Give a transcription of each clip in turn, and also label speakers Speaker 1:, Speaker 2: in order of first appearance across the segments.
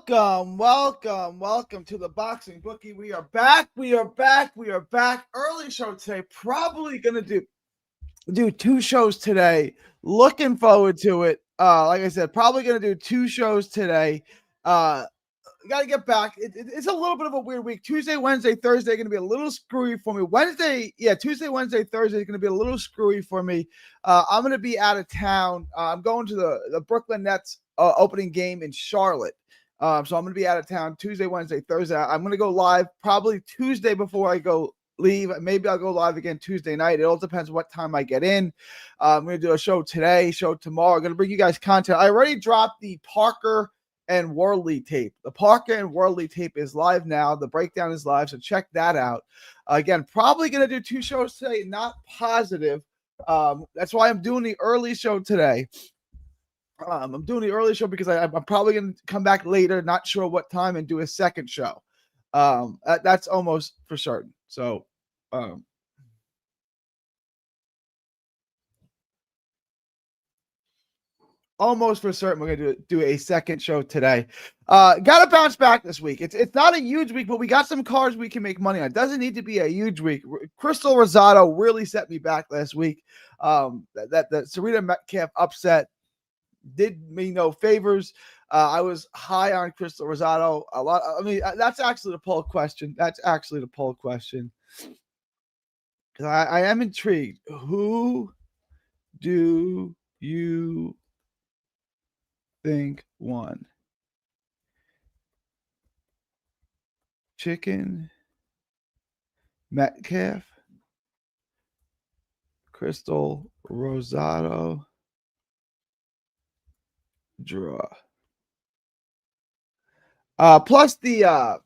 Speaker 1: Welcome to the Boxing Bookie. We are back. Early show today. Probably gonna do two shows today. Looking forward to it. Like I said, probably gonna do two shows today. Got to get back. It's a little bit of a weird week. Tuesday, Wednesday, Thursday going to be a little screwy for me. Tuesday, Wednesday, Thursday is going to be a little screwy for me. I'm going to be out of town. I'm going to the Brooklyn Nets opening game in Charlotte. So I'm going to be out of town Tuesday, Wednesday, Thursday. I'm going to go live probably Tuesday before I go leave. Maybe I'll go live again Tuesday night. It all depends what time I get in. I'm going to do a show today, show tomorrow. I'm going to bring you guys content. I already dropped the Parker and Worley tape. The Parker and Worley tape is live now. The breakdown is live, so check that out. Again, probably going to do two shows today, not positive. That's why I'm doing the early show today. I'm doing the early show because I'm probably going to come back later, not sure what time, and do a second show. That's almost for certain. So, almost for certain we're going to do a second show today. Got to bounce back this week. It's not a huge week, but we got some cards we can make money on. It doesn't need to be a huge week. Crystal Rosado really set me back last week. That Serena Metcalf upset did me no favors. I was high on Crystal Rosado a lot. I mean, that's actually the poll question. Because I am intrigued. Who do you think won? Chicken, Metcalf, Crystal Rosado, draw. Plus the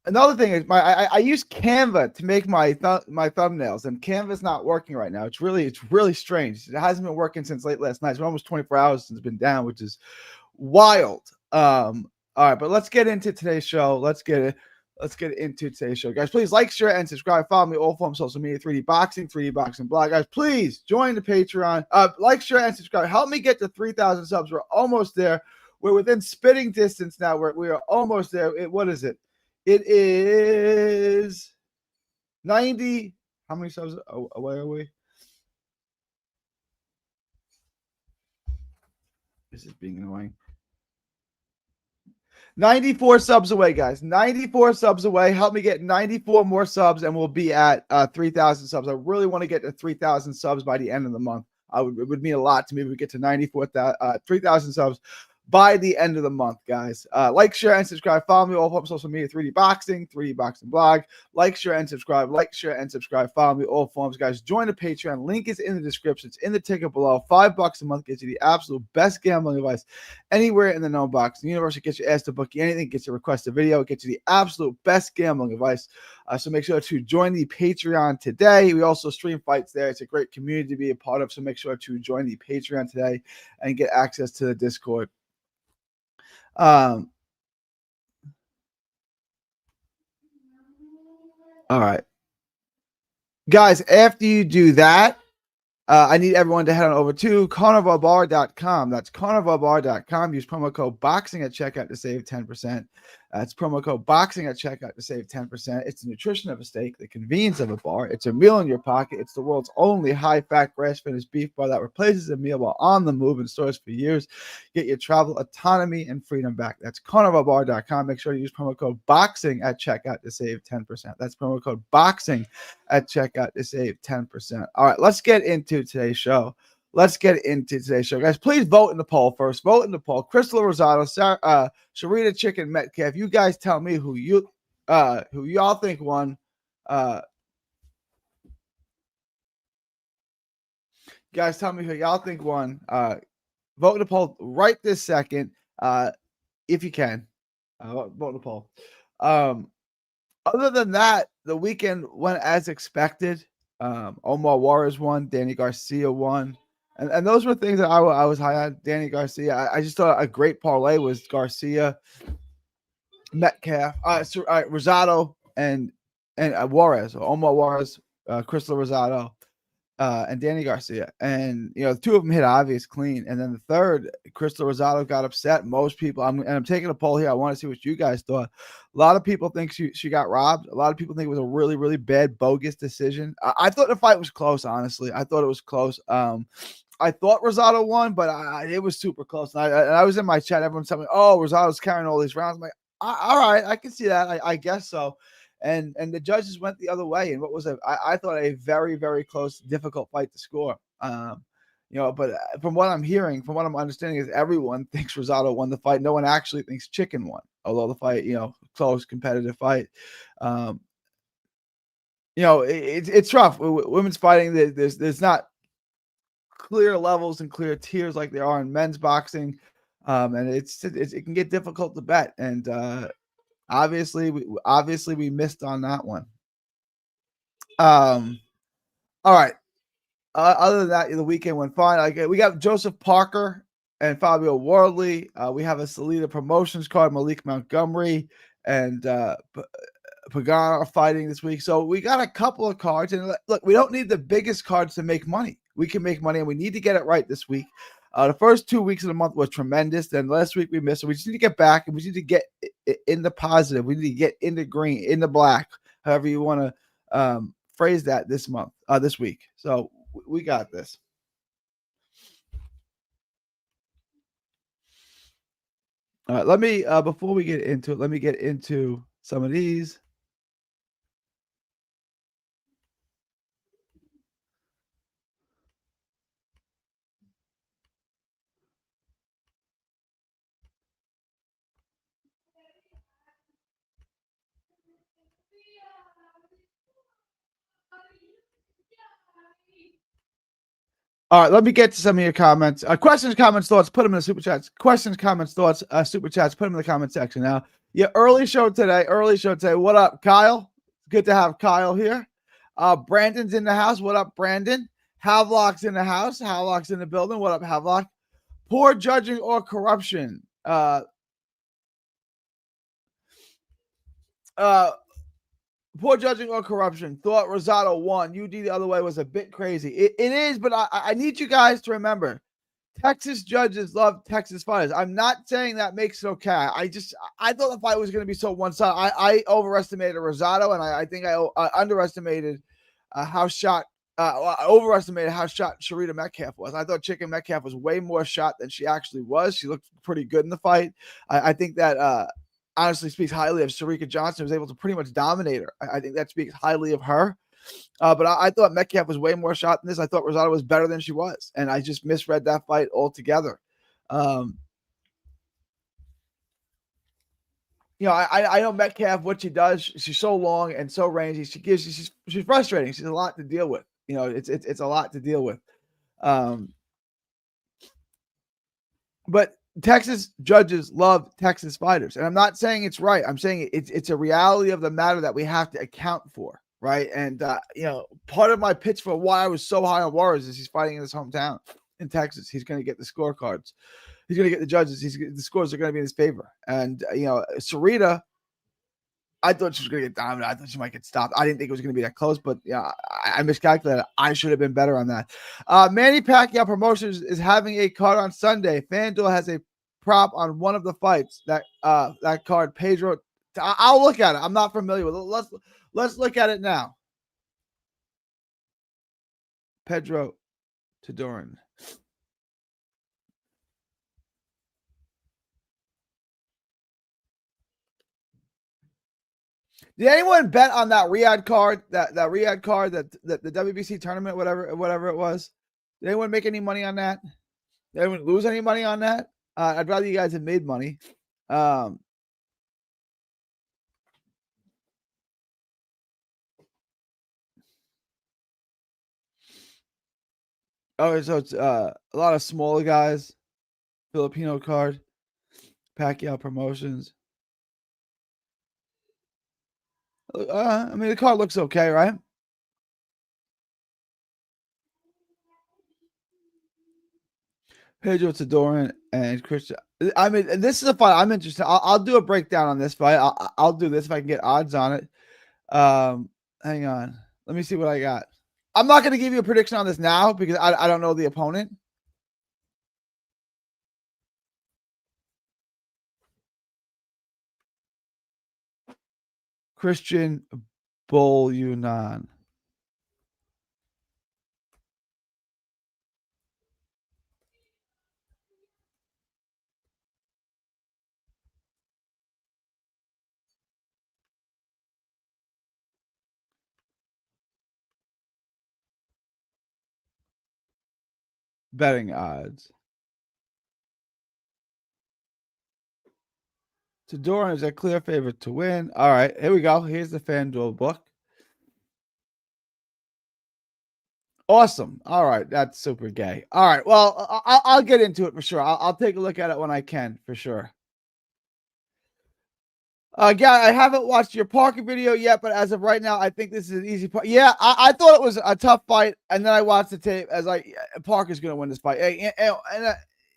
Speaker 1: another thing is I use Canva to make my thumbnails, and Canva's not working right now. It's really strange. It hasn't been working since late last night. It's been almost 24 hours since it's been down, which is wild. All right, but let's get into today's show. Let's get into today's show, guys. Please like, share, and subscribe. Follow me all forms social media: 3D Boxing Blog. Guys, please join the Patreon. Like, share, and subscribe. Help me get to 3,000 subs. We're almost there. We're within spitting distance now. We are almost there. What is it? It is 90. How many subs away are we? This is being annoying. 94 subs away, guys. 94 subs away. Help me get 94 more subs, and we'll be at 3,000 subs. I really want to get to 3,000 subs by the end of the month. It would mean a lot to me if we get to 3,000 subs by the end of the month, guys. Like, share, and subscribe. Follow me all forms social media: 3D Boxing Blog. Like, share, and subscribe. Follow me all forms, guys. Join the Patreon. Link is in the description. It's in the ticket below. $5 a month gets you the absolute best gambling advice anywhere in the known box. The universe gets you asked to book you anything, gets you request a video, it gets you the absolute best gambling advice. So make sure to join the Patreon today. We also stream fights there. It's a great community to be a part of. So make sure to join the Patreon today and get access to the Discord. All right, guys, after you do that, I need everyone to head on over to carnivalbar.com. That's carnivalbar.com. Use promo code BOXING at checkout to save 10%. That's promo code BOXING at checkout to save 10%. It's the nutrition of a steak, the convenience of a bar. It's a meal in your pocket. It's the world's only high-fat, grass-finished beef bar that replaces a meal while on the move in stores for years. Get your travel autonomy and freedom back. That's carnivalbar.com. Make sure to use promo code BOXING at checkout to save 10%. That's promo code BOXING at checkout to save 10%. All right, let's get into today's show. Guys. Please vote in the poll first. Vote in the poll. Crystal Rosado, Sharita Chicken Metcalf. You guys tell me who y'all think won. Guys, tell me who y'all think won. Vote in the poll right this second, if you can. Vote in the poll. Other than that, the weekend went as expected. Omar Juarez won. Danny Garcia won. And those were things that I was high on. Danny Garcia. I just thought a great parlay was Garcia, Metcalf, Rosado, and Juarez. Omar Juarez, Crystal Rosado, and Danny Garcia. And the two of them hit obvious clean. And then the third, Crystal Rosado got upset. Most people, I'm taking a poll here. I want to see what you guys thought. A lot of people think she got robbed. A lot of people think it was a really, really bad, bogus decision. I thought the fight was close, honestly. I thought it was close. I thought Rosado won, but it was super close. And I was in my chat. Everyone's telling me, "Oh, Rosado's carrying all these rounds." I'm like, all right, I can see that. I guess so. And the judges went the other way, and what was I thought a very, very close, difficult fight to score. But from what I'm hearing, from what I'm understanding, is everyone thinks Rosado won the fight. No one actually thinks Chicken won, although the fight, close, competitive fight. It's rough. Women's fighting, there's not clear levels and clear tiers like there are in men's boxing, and it can get difficult to bet. And obviously we missed on that one. All right. Other than that, the weekend went fine. Like, we got Joseph Parker and Fabio Wardley. We have a Salida Promotions card, Malik Montgomery and Pagano fighting this week. So we got a couple of cards. And look, we don't need the biggest cards to make money. We can make money, and we need to get it right this week. The first 2 weeks of the month was tremendous. Then last week we missed it. We just need to get back, and we need to get in the positive. We need to get in the green, in the black, however you want to phrase that this week. So we got this. All right, let me before we get into it, let me get into some of these. All right, let me get to some of your comments. Questions, comments, thoughts, put them in the super chats. Questions, comments, thoughts, super chats, put them in the comment section now. Yeah, early show today. What up, Kyle? Good to have Kyle here. Brandon's in the house. What up, Brandon? Havelock's in the house. Havelock's in the building. What up, Havelock? Poor judging or corruption. Poor judging or corruption. Thought Rosado won. UD the other way was a bit crazy. It is, but I need you guys to remember, Texas judges love Texas fighters. I'm not saying that makes it okay. I thought the fight was going to be so one-sided. I overestimated Rosado, and I think I underestimated how shot. I overestimated how shot Sharita Metcalf was. I thought Chicken Metcalf was way more shot than she actually was. She looked pretty good in the fight. I think that honestly speaks highly of Sharika Johnson, who was able to pretty much dominate her. I think that speaks highly of her. But I thought Metcalf was way more shot than this. I thought Rosado was better than she was, and I just misread that fight altogether. I know Metcalf, what she does. She's so long and so rangy. She's frustrating. She's a lot to deal with. It's a lot to deal with. But Texas judges love Texas fighters, and I'm not saying it's right. I'm saying it's a reality of the matter that we have to account for, right? And part of my pitch for why I was so high on Juarez is he's fighting in his hometown in Texas. He's going to get the scorecards. He's going to get the judges. The scores are going to be in his favor. And Sarita, I thought she was going to get dominated. I thought she might get stopped. I didn't think it was going to be that close, but I miscalculated. I should have been better on that. Manny Pacquiao Promotions is having a card on Sunday. FanDuel has a prop on one of the fights. That card, Pedro. I'll look at it. I'm not familiar with it. Let's look at it now. Pedro Tiduran. Did anyone bet on that Riyadh card? That Riyadh card, that the WBC tournament, whatever it was. Did anyone make any money on that? Did anyone lose any money on that? I'd rather you guys had made money. So it's a lot of smaller guys. Filipino card. Pacquiao Promotions. The card looks okay, right? Pedro Tiduran and Christian. This is a fight I'm interested. I'll do a breakdown on this fight. I'll do this if I can get odds on it. Hang on. Let me see what I got. I'm not going to give you a prediction on this now because I don't know the opponent. Christian Bolunan. Betting odds. Doran is a clear favorite to win. All right, here we go. Here's the FanDuel book. Awesome. All right, that's super gay. All right, well, I'll get into it for sure. I'll take a look at it when I can for sure. Yeah, I haven't watched your Parker video yet, but as of right now, I think this is an easy part. Yeah, I thought it was a tough fight, and then I watched the tape as Parker's going to win this fight. And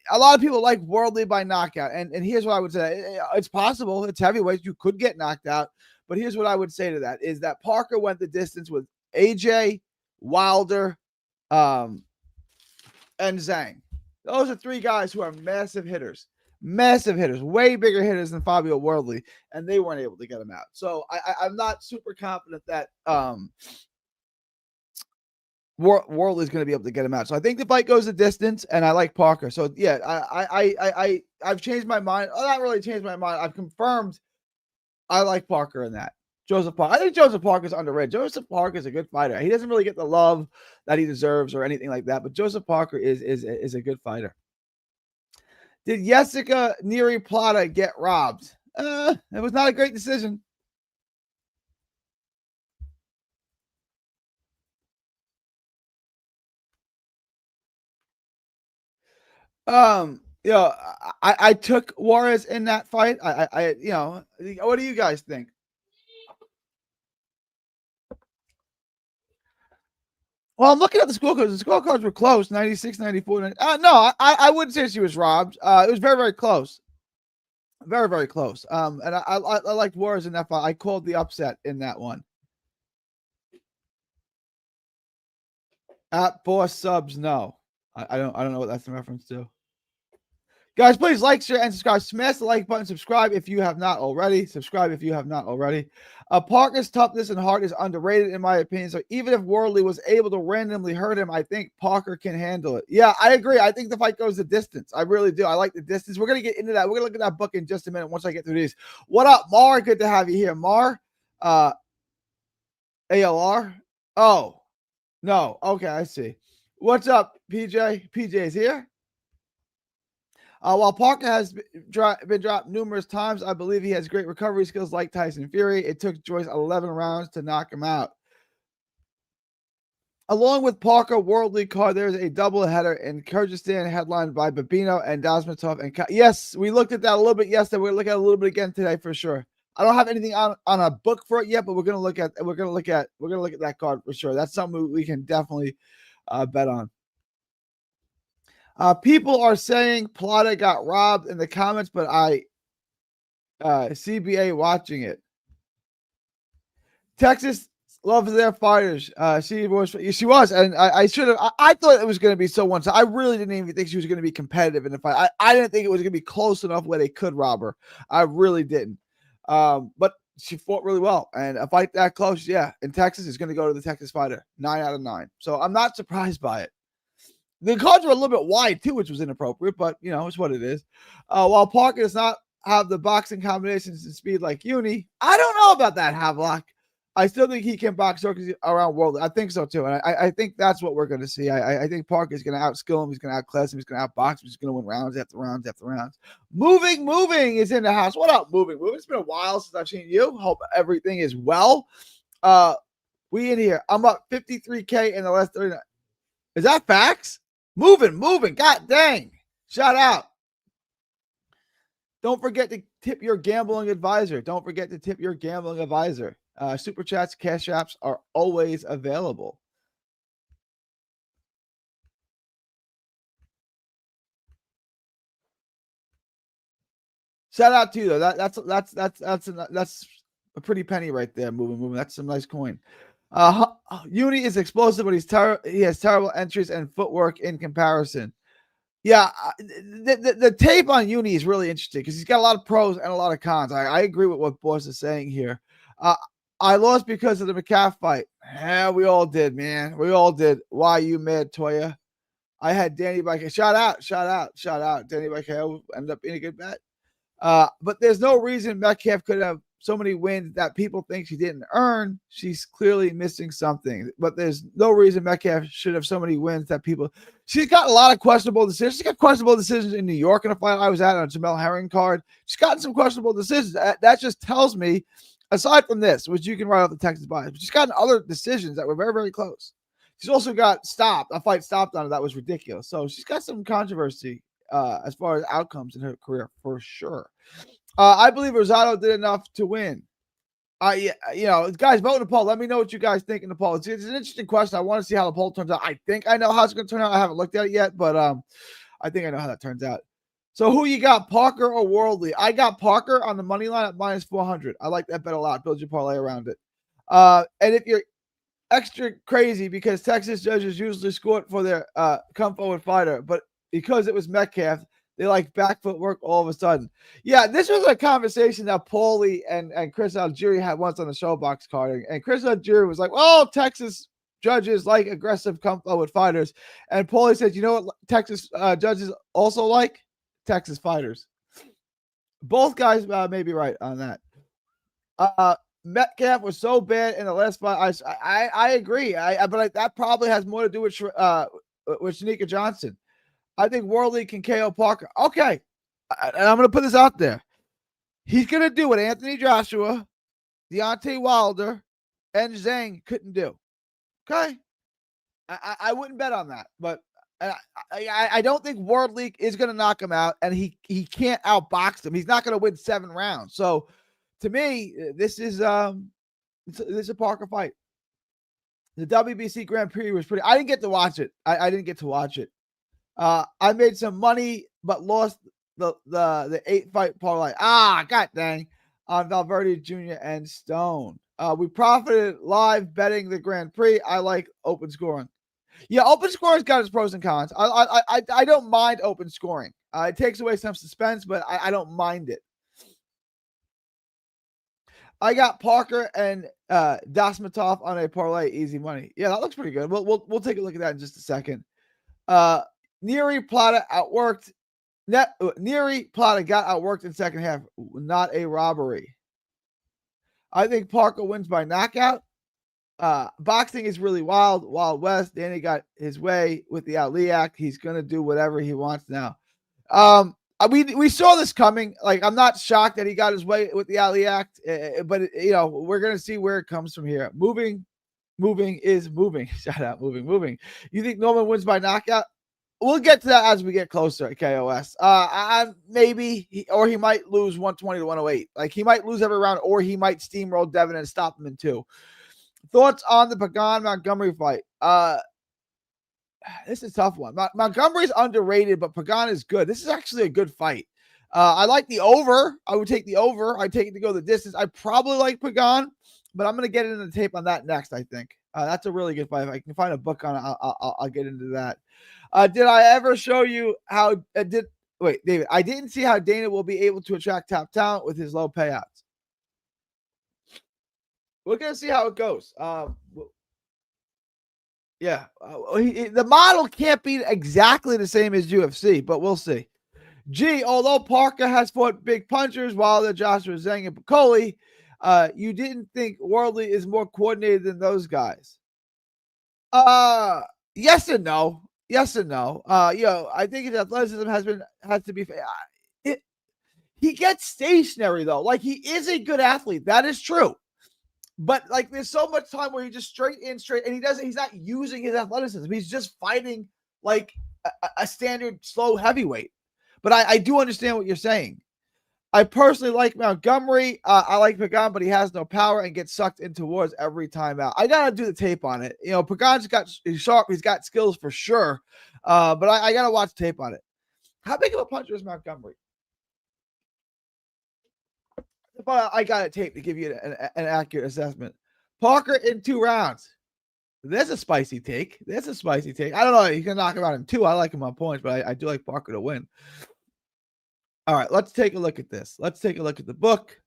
Speaker 1: a lot of people like Worldly by knockout, and here's what I would say: it's possible. It's heavyweight. You could get knocked out, but here's what I would say to that: is that Parker went the distance with AJ, Wilder, and Zhang. Those are three guys who are massive hitters. Massive hitters, way bigger hitters than Fabio Worldly, and they weren't able to get him out. So I'm not super confident that Worldly's going to be able to get him out. So I think the fight goes the distance, and I like Parker. So yeah, I've changed my mind. Oh, not really changed my mind. I've confirmed I like Parker in that. Joseph Parker. I think Joseph Parker's underrated. Joseph Parker is a good fighter. He doesn't really get the love that he deserves or anything like that, but Joseph Parker is a good fighter. Did Jessica Neri Plata get robbed? It was not a great decision. I took Juarez in that fight. What do you guys think? Well, I'm looking at the scorecards. The scorecards were close, 96, 94. No, I wouldn't say she was robbed. It was very, very close. Very, very close. And I liked Juarez in that fight. I called the upset in that one. At Boss Subs, no. I don't know what that's in reference to. Guys, please like, share, and subscribe. Smash the like button. Subscribe if you have not already. Parker's toughness and heart is underrated, in my opinion. So even if Worldly was able to randomly hurt him, I think Parker can handle it. Yeah, I agree. I think the fight goes the distance. I really do. I like the distance. We're going to get into that. We're going to look at that book in just a minute once I get through these. What up, Mar? Good to have you here. Mar? ALR? Oh, no. Okay, I see. What's up, PJ? PJ's here. While Parker has been dropped numerous times, I believe he has great recovery skills like Tyson Fury. It took Joyce 11 rounds to knock him out. Along with Parker Worldly card, there's a doubleheader in Kyrgyzstan headlined by Babino and Dazmatov. And yes, we looked at that a little bit yesterday. We're looking at it a little bit again today for sure. I don't have anything on a book for it yet, but we're gonna look at that card for sure. That's something we can definitely bet on. People are saying Plata got robbed in the comments, but I CBA watching it. Texas loves their fighters. She was, and I should have. I thought it was going to be so one-sided. I really didn't even think she was going to be competitive in the fight. I didn't think it was going to be close enough where they could rob her. I really didn't. But she fought really well, and a fight that close, yeah, in Texas is going to go to the Texas fighter. 9 out of 9. So I'm not surprised by it. The cards were a little bit wide too, which was inappropriate, but it's what it is. While Parker does not have the boxing combinations and speed like Uni, I don't know about that, Havelock. I still think he can box around world. I think so too, and I think that's what we're going to see. I think Parker is going to outskill him. He's going to outclass him. He's going to outbox him. He's going to win rounds after rounds after rounds. Moving is in the house. What up, moving? It's been a while since I've seen you. Hope everything is well. We in here. I'm up 53K in the last 39. Is that facts? Moving. God dang. Shout out. Don't forget to tip your gambling advisor. Super chats, cash apps are always available. Shout out to you though. That's a pretty penny right there. Moving. That's some nice coin. Uni is explosive, but he has terrible entries and footwork in comparison. Yeah, the tape on Uni is really interesting because he's got a lot of pros and a lot of cons. I agree with what Boss is saying here. Uh, I lost because of the McCaff fight. Yeah, we all did, man. We all did. Why you mad, Toya? I had Danny by shout out. Danny by ended up being a good bet. But there's no reason Metcalf could have so many wins that people think she didn't earn. She's clearly missing something. But there's no reason Metcalf should have so many wins that people. She's got a lot of questionable decisions. She's got questionable decisions in New York in a fight I was at on a Jamel Herring card. She's gotten some questionable decisions. That just tells me, aside from this, which you can write off the Texas bias, but she's gotten other decisions that were very, very close. She's also got a fight stopped on her that was ridiculous. So she's got some controversy as far as outcomes in her career for sure. I believe Rosado did enough to win. Guys, vote in the poll. Let me know what you guys think in the poll. It's an interesting question. I want to see how the poll turns out. I think I know how it's going to turn out. I haven't looked at it yet, but I think I know how that turns out. So who you got, Parker or Worldly? I got Parker on the money line at minus 400. I like that bet a lot. Build your parlay around it. And if you're extra crazy because Texas judges usually score for their come forward fighter, but because it was Metcalf, they like back footwork all of a sudden. Yeah, this was a conversation that Paulie and Chris Algieri had once on the Showbox card. And Chris Algieri was like, well, Texas judges like aggressive come forward fighters. And Paulie said, you know what Texas judges also like? Texas fighters. Both guys may be right on that. Metcalf was so bad in the last fight. I agree. But that probably has more to do with Shanika Johnson. I think Worley can KO Parker. Okay. And I'm going to put this out there. He's going to do what Anthony Joshua, Deontay Wilder, and Zhang couldn't do. Okay. I wouldn't bet on that. But I don't think Worley is going to knock him out, and he can't outbox him. He's not going to win 7 rounds. So, to me, this is a Parker fight. The WBC Grand Prix was pretty. I didn't get to watch it. I didn't get to watch it. I made some money, but lost the 8-fight parlay. God dang, on Valverde Jr. and Stone. We profited live betting the Grand Prix. I like open scoring. Yeah, open scoring's got its pros and cons. I don't mind open scoring. It takes away some suspense, but I don't mind it. I got Parker and Dasmatov on a parlay, easy money. Yeah, that looks pretty good. We'll take a look at that in just a second. Neary Plata outworked. Neary Plata got outworked in second half. Not a robbery. I think Parker wins by knockout. Boxing is really wild west. Danny got his way with the Ali Act. He's gonna do whatever he wants now. We saw this coming. Like, I'm not shocked that he got his way with the Ali Act, but we're gonna see where it comes from here. Moving is moving. Shout out, moving. You think Norman wins by knockout? We'll get to that as we get closer at KOS. Maybe he might lose 120 to 108. Like, he might lose every round, or he might steamroll Devin and stop him in 2. Thoughts on the Pagan Montgomery fight? This is a tough one. Montgomery's underrated, but Pagan is good. This is actually a good fight. I like the over. I would take the over. I'd take it to go the distance. I probably like Pagan, but I'm going to get into the tape on that next, I think. That's a really good fight. If I can find a book on it, I'll get into that. Did I ever show you how David, I didn't see how Dana will be able to attract top talent with his low payouts. We're going to see how it goes. The model can't be exactly the same as UFC, but we'll see. Although Parker has fought big punchers, Wilder, Joshua, Zhang, and Piccoli, you didn't think Worldly is more coordinated than those guys? Yes and no. I think his athleticism has to be. He gets stationary though. Like, he is a good athlete. That is true. But like, there's so much time where he just straight, and he's not using his athleticism. He's just fighting like a standard slow heavyweight. But I do understand what you're saying. I personally like Montgomery. I like Pagan, but he has no power and gets sucked into wars every time out. I gotta do the tape on it. Pagan's he's sharp. He's got skills for sure. But I gotta watch tape on it. How big of a puncher is Montgomery? But I got a tape to give you an accurate assessment. Parker in 2 rounds. There's a spicy take. I don't know. He's going to knock him out in 2. I like him on points, but I do like Parker to win. All right, let's take a look at this. Let's take a look at the book.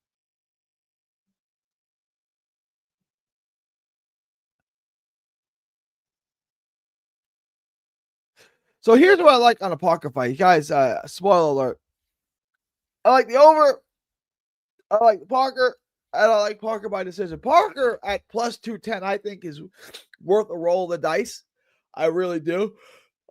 Speaker 1: So here's what I like on a Parker fight. You guys, spoiler alert. I like the over. I like Parker. And I like Parker by decision. Parker at plus 210, I think, is worth a roll of the dice. I really do.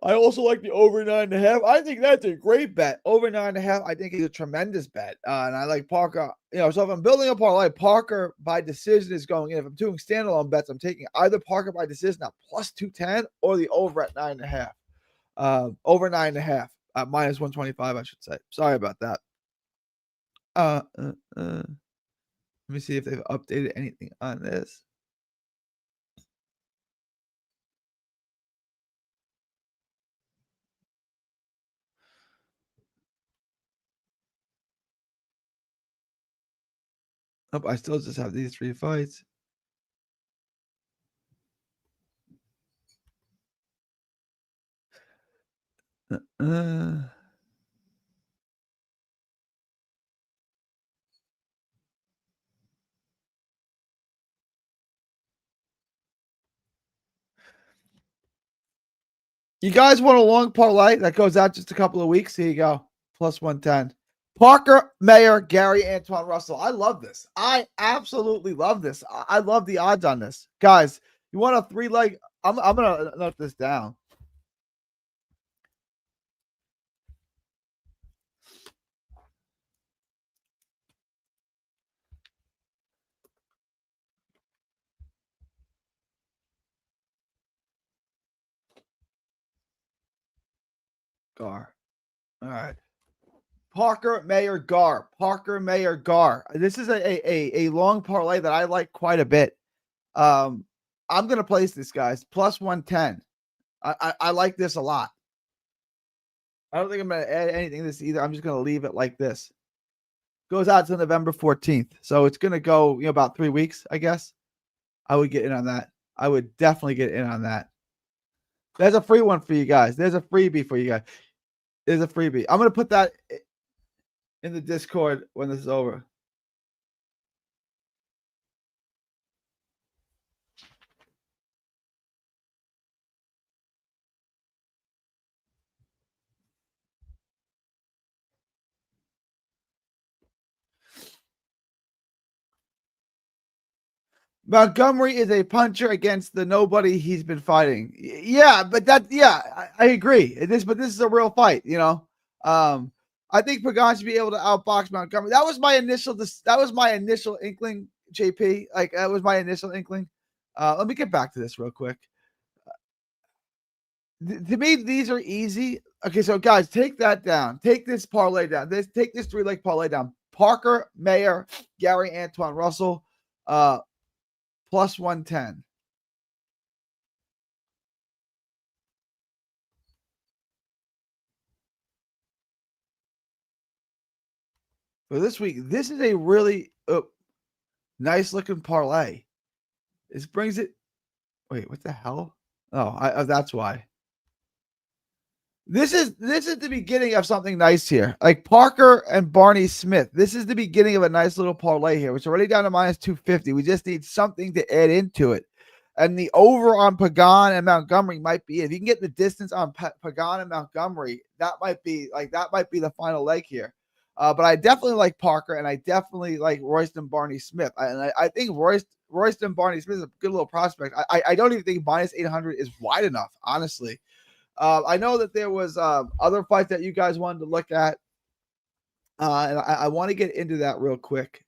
Speaker 1: I also like the over 9.5. I think that's a great bet. Over 9.5, I think is a tremendous bet. And I like Parker. So if I'm building a parlay, Parker by decision is going in. If I'm doing standalone bets, I'm taking either Parker by decision at plus 210 or the over at 9.5. Over 9.5 at minus 125, I should say. Sorry about that. Let me see if they've updated anything on this. Oh, I still just have these 3 fights. You guys want a long parlay that goes out just a couple of weeks? Here you go. Plus 110. Parker, Mayer, Gary, Antoine Russell. I love this. I absolutely love this. I love the odds on this. Guys, you want a 3-leg? I'm going to note this down. Gar. All right. Parker, Mayer, Gar. Parker, Mayer, Gar. This is a long parlay that I like quite a bit. I'm going to place this, guys. Plus 110. I like this a lot. I don't think I'm going to add anything to this either. I'm just going to leave it like this. Goes out to November 14th. So it's going to go, about 3 weeks, I guess. I would get in on that. I would definitely get in on that. There's a free one for you guys. There's a freebie for you guys. There's a freebie. I'm going to put that in the Discord when this is over. Montgomery is a puncher against the nobody he's been fighting. Yeah, but I agree. But this is a real fight, I think Pagan should be able to outbox Montgomery. That was my initial inkling, JP. Like that was my initial inkling. Let me get back to this real quick. To me, these are easy. Okay, so guys, take that down. Take this parlay down. Take this 3-leg parlay down. Parker, Mayer, Gary, Antoine Russell. Plus 110. For this week, this is a really nice looking parlay. This brings it. Wait, what the hell? Oh, that's why. This is the beginning of something nice here. Like Parker and Barney Smith. This is the beginning of a nice little parlay here. It's already down to minus 250. We just need something to add into it. And the over on Pagan and Montgomery might be it. If you can get the distance on Pagan and Montgomery, that might be the final leg here. But I definitely like Parker, and I definitely like Royston Barney Smith. I think Royston Barney Smith is a good little prospect. I don't even think minus 800 is wide enough, honestly. I know that there was other fights that you guys wanted to look at, and I want to get into that real quick.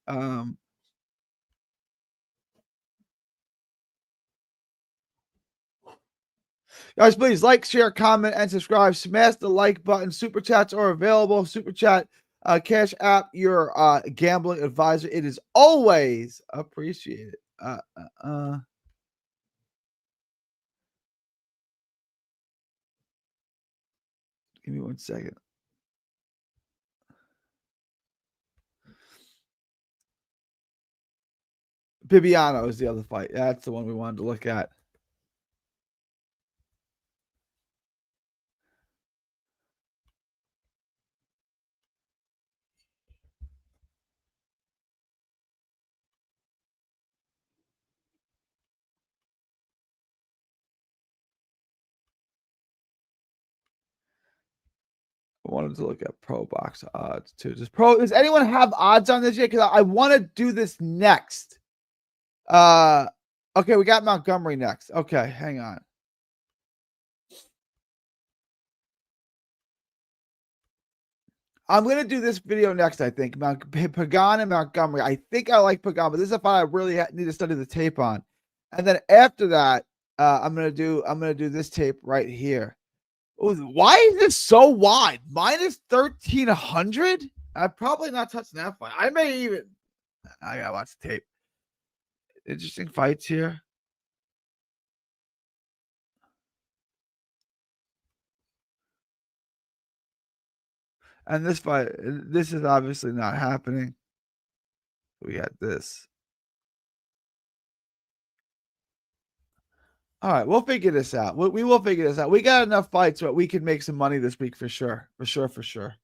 Speaker 1: Guys, please like, share, comment, and subscribe. Smash the like button. Super chats are available. Super chat, Cash App, your gambling advisor. It is always appreciated. Give me 1 second. Bibiano is the other fight. That's the one we wanted to look at. I wanted to look at pro box odds too. Does anyone have odds on this yet? Because I want to do this next. Okay, we got Montgomery next. Okay, hang on. I'm gonna do this video next. I think Pagan and Montgomery. I think I like Pagan, but this is a fight I really need to study the tape on. And then after that, I'm gonna do this tape right here. Ooh, why is this so wide? Minus 1,300. I'm probably not touching that fight. I gotta watch the tape. Interesting fights here. And this fight, this is obviously not happening. We got this. All right, we'll figure this out. We will figure this out. We got enough fights so we can make some money this week for sure. For sure.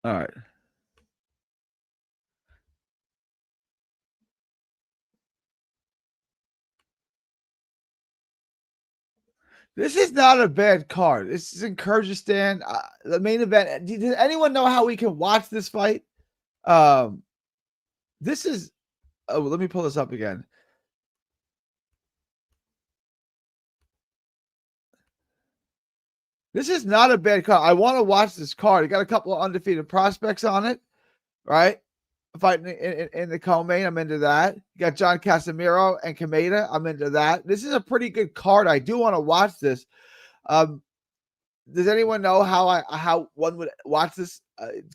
Speaker 1: All right. This is not a bad card. This is in Kyrgyzstan. The main event. Does anyone know how we can watch this fight? This is. Oh, let me pull this up again. This is not a bad card. I want to watch this card. It got a couple of undefeated prospects on it, right? Fighting in the co-main. I'm into that. You got John Casemiro and Kameda. I'm into that. This is a pretty good card. I do want to watch this. Does anyone know how one would watch this?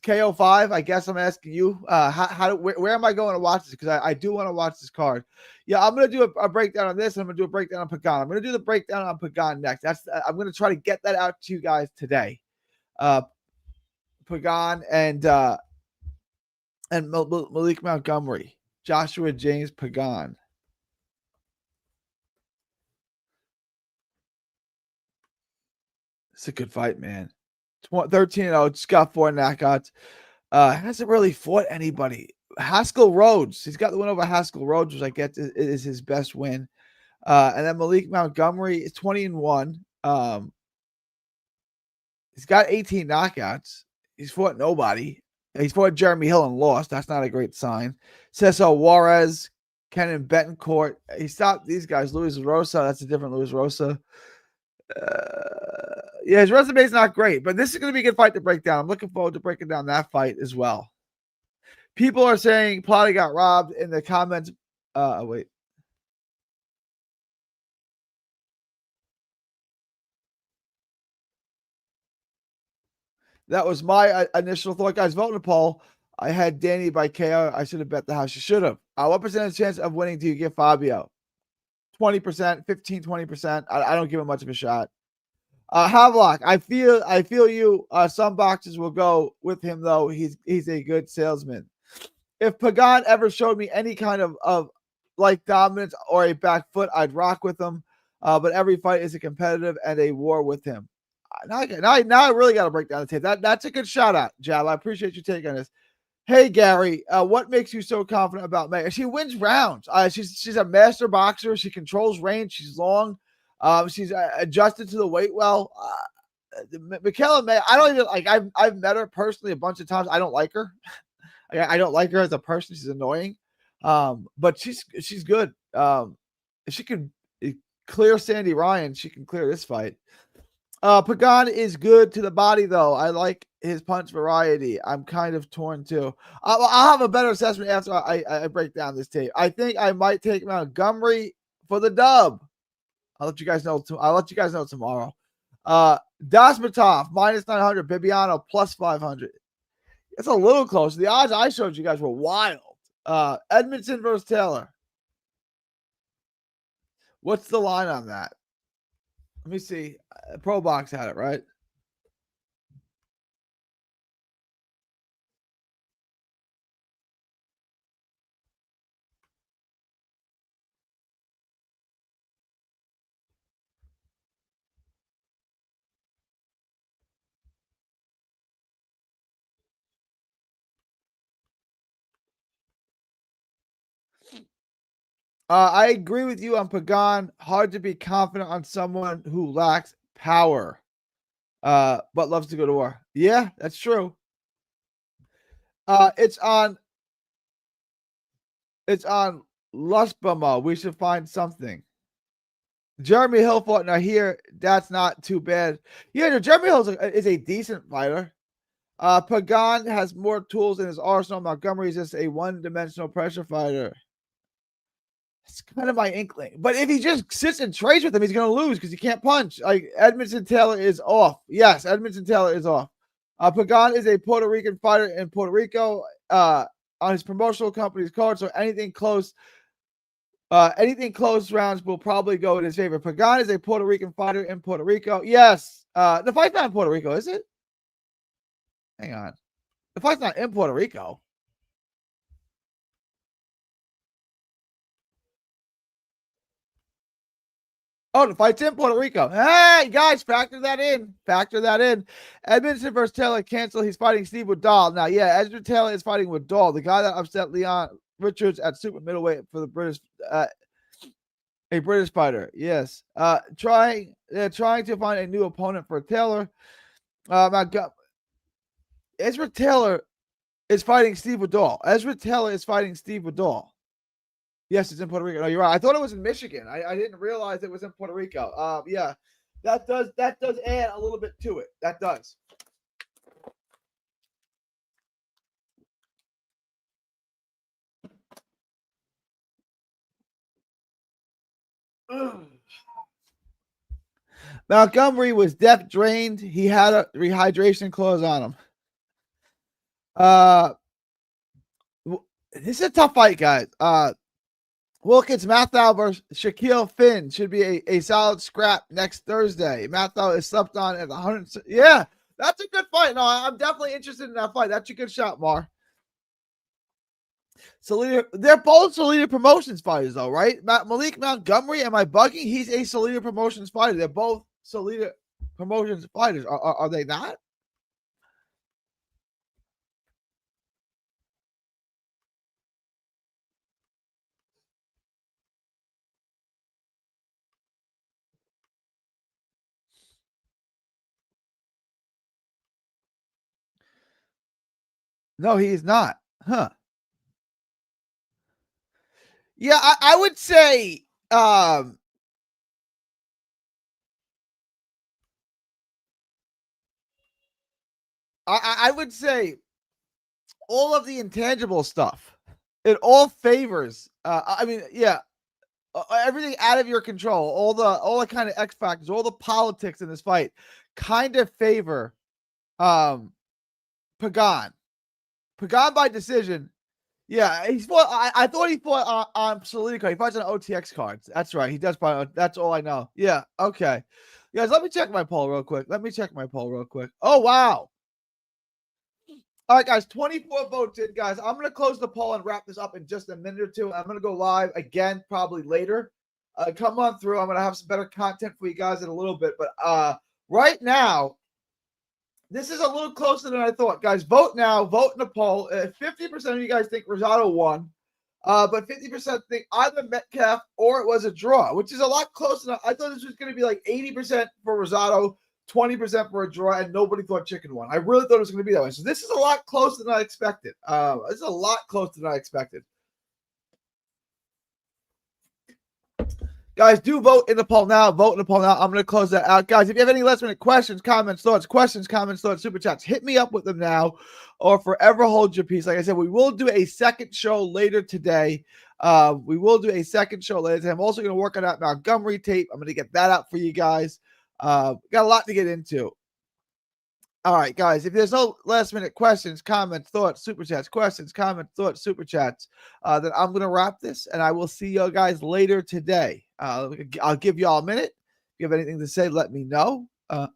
Speaker 1: KO5. I guess I'm asking you. Where am I going to watch this? Because I do want to watch this card. Yeah, I'm gonna do a breakdown on this. And I'm gonna do a breakdown on Pagan. I'm gonna do the breakdown on Pagan next. I'm gonna try to get that out to you guys today. Pagan and Malik Montgomery, Joshua James Pagan. It's a good fight, man. 13-0, just got 4 knockouts. Hasn't really fought anybody. Haskell Rhodes, he's got the win over Haskell Rhodes, which I get is his best win. And then Malik Montgomery is 20-1. He's got 18 knockouts. He's fought nobody. He's fought Jeremy Hill and lost. That's not a great sign. Cesar Juarez, Kenan Betancourt. He stopped these guys. Luis Rosa. That's a different Luis Rosa. Yeah, his resume is not great, but this is going to be a good fight to break down. I'm looking forward to breaking down that fight as well. People are saying Plata got robbed in the comments. Wait. That was my initial thought, guys. Vote in the poll. I had Danny by KO. I should have bet the house. You should have. What percentage chance of winning do you give Fabio? 20%, 15, 20%. I don't give him much of a shot. Havelock, I feel you. Some boxes will go with him though. He's a good salesman. If Pagan ever showed me any kind of like dominance or a back foot, I'd rock with him. But every fight is a competitive and a war with him. Now I really got to break down the tape. That's a good shout out, Jab. I appreciate you taking this. Hey Gary, what makes you so confident about May? She wins rounds. She's a master boxer. She controls range. She's long. She's adjusted to the weight well. Michaela May, I don't even like. I've met her personally a bunch of times. I don't like her. I don't like her as a person. She's annoying. But she's good. If she can clear Sandy Ryan, she can clear this fight. Pagan is good to the body, though. I like his punch variety. I'm kind of torn, too. I'll have a better assessment after I break down this tape. I think I might take Montgomery for the dub. I'll let you guys know tomorrow. Dasmatov, -900. Bibiano, +500. It's a little close. The odds I showed you guys were wild. Edmondson versus Taylor. What's the line on that? Let me see. Pro Box had it, right? I agree with you on Pagan. Hard to be confident on someone who lacks power, but loves to go to war. Yeah, that's true. It's on Lusbama. We should find something. Jeremy Hill fought now here. That's not too bad. Yeah, Jeremy Hill is a decent fighter. Pagan has more tools in his arsenal. Montgomery is just a one-dimensional pressure fighter. It's kind of my inkling. But if he just sits and trades with him, he's going to lose because he can't punch. Like, Edmondson Taylor is off. Yes, Edmondson Taylor is off. Pagan is a Puerto Rican fighter in Puerto Rico on his promotional company's card, so anything close rounds will probably go in his favor. Pagan is a Puerto Rican fighter in Puerto Rico. Yes. The fight's not in Puerto Rico, is it? Hang on. The fight's not in Puerto Rico. Oh, the fight's in Puerto Rico. Hey, guys, factor that in. Factor that in. Edmondson versus Taylor canceled. He's fighting Steve Woodall. Now, yeah, Edmondson Taylor is fighting Woodall, the guy that upset Leon Richards at super middleweight for the British, a British fighter. Yes. Trying to find a new opponent for Taylor. Ezra Taylor is fighting Steve Woodall. Ezra Taylor is fighting Steve Woodall. Yes, it's in Puerto Rico. No, you're right. I thought it was in Michigan. I didn't realize it was in Puerto Rico. Yeah, that does add a little bit to it. That does. Montgomery was depth drained. He had a rehydration clause on him. This is a tough fight, guys. Wilkins Mathau versus Shaquille Finn should be a solid scrap next Thursday. Mathau is slept on at 100. Yeah, that's a good fight. No, I'm definitely interested in that fight. That's a good shot, Mar. Salida, they're both Salida Promotions fighters, though, right? Malik Montgomery, am I bugging? He's a Salida Promotions fighter. They're both Salida Promotions fighters. Are they not? No, he is not. Huh. Yeah, I would say I would say all of the intangible stuff. It all favors. I mean, yeah, everything out of your control, all the kind of X factors, all the politics in this fight, kind of favor Pagan. Pagan by decision. Yeah, he's fought. I thought he fought on Solidico. He fights on OTX cards. That's right. He does fight. That's all I know. Yeah. Okay. Guys, let me check my poll real quick. Oh, wow. All right, guys, 24 votes in, guys. I'm going to close the poll and wrap this up in just a minute or two. I'm going to go live again probably later. Come on through. I'm going to have some better content for you guys in a little bit. But right now, this is a little closer than I thought. Guys, vote now. Vote in the poll. 50% of you guys think Rosado won. But 50% think either Metcalf or it was a draw, which is a lot closer. I thought this was going to be like 80% for Rosado, 20% for a draw, and nobody thought Chicken won. I really thought it was going to be that way. So this is a lot closer than I expected. This is a lot closer than I expected. Guys, do vote in the poll now. I'm going to close that out. Guys, if you have any last minute questions, comments, thoughts, super chats, hit me up with them now or forever hold your peace. Like I said, we will do a second show later today. I'm also going to work on that Montgomery tape. I'm going to get that out for you guys. Got a lot to get into. All right, guys, if there's no last minute questions, comments, thoughts, super chats, questions, comments, thoughts, super chats, then I'm going to wrap this and I will see you guys later today. I'll give you all a minute. If you have anything to say, let me know. All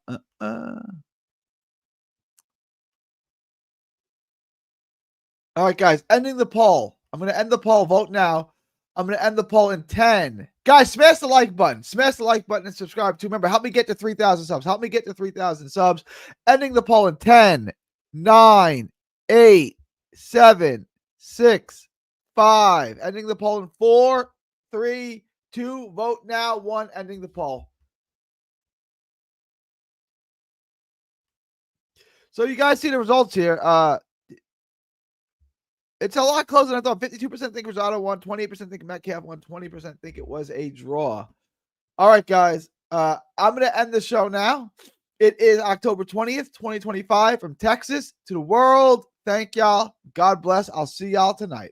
Speaker 1: right, guys, ending the poll. I'm going to end the poll. Vote now. I'm going to end the poll in 10. Guys, smash the like button. Smash the like button and subscribe too. Remember, help me get to 3,000 subs. Help me get to 3,000 subs. Ending the poll in 10, 9, 8, 7, 6, 5. Ending the poll in 4, 3, 2. Vote now. 1. Ending the poll. So you guys see the results here. It's a lot closer than I thought. 52% think Rosado won, 28% think Metcalf won, 20% think it was a draw. All right, guys. I'm going to end the show now. It is October 20th, 2025 from Texas to the world. Thank y'all. God bless. I'll see y'all tonight.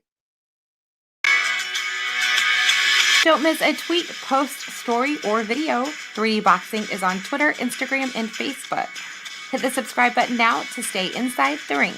Speaker 2: Don't miss a tweet, post, story, or video. 3D Boxing is on Twitter, Instagram, and Facebook. Hit the subscribe button now to stay inside the ring.